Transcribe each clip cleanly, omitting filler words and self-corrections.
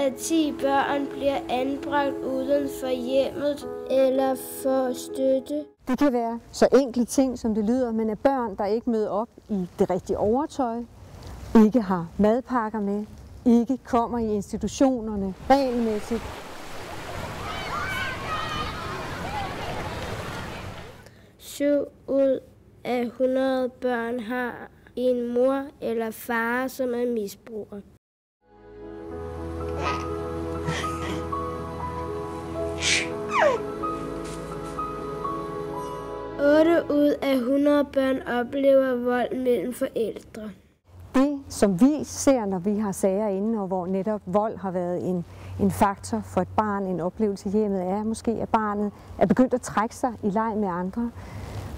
af 10 børn bliver anbragt uden for hjemmet eller får støtte. Det kan være så enkle ting, som det lyder, men at børn, der ikke møder op i det rigtige overtøj, ikke har madpakker med, ikke kommer i institutionerne regelmæssigt. Syv ud af 100 børn har en mor eller far, som er misbruger. 8 ud af 100 børn oplever vold mellem forældre. Det, som vi ser, når vi har sager inde, og hvor netop vold har været en faktor for et barn, en oplevelse i hjemmet, er måske, at barnet er begyndt at trække sig i leg med andre,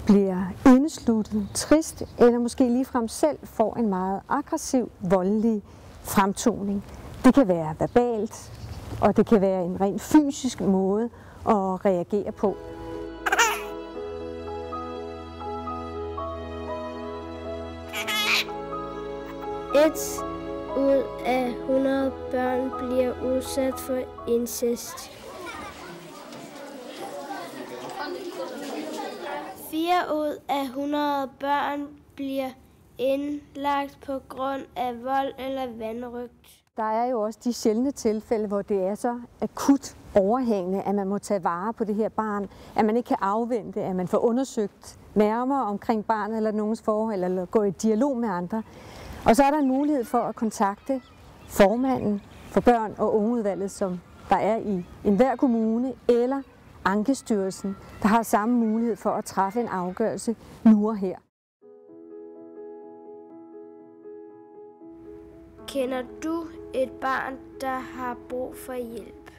bliver indesluttet, trist, eller måske ligefrem selv får en meget aggressiv, voldelig fremtoning. Det kan være verbalt, og det kan være en rent fysisk måde at reagere på. Et ud af 100 børn bliver udsat for incest. 4 ud af 100 børn bliver indlagt på grund af vold eller vanrøgt. Der er jo også de sjældne tilfælde, hvor det er så akut overhængende, at man må tage vare på det her barn, at man ikke kan afvente, at man får undersøgt nærmere omkring barnet eller nogens forhold, eller gå i dialog med andre. Og så er der en mulighed for at kontakte formanden for børn- og ungeudvalget, som der er i enhver kommune, eller Ankestyrelsen, der har samme mulighed for at træffe en afgørelse nu og her. Kender du et barn, der har brug for hjælp?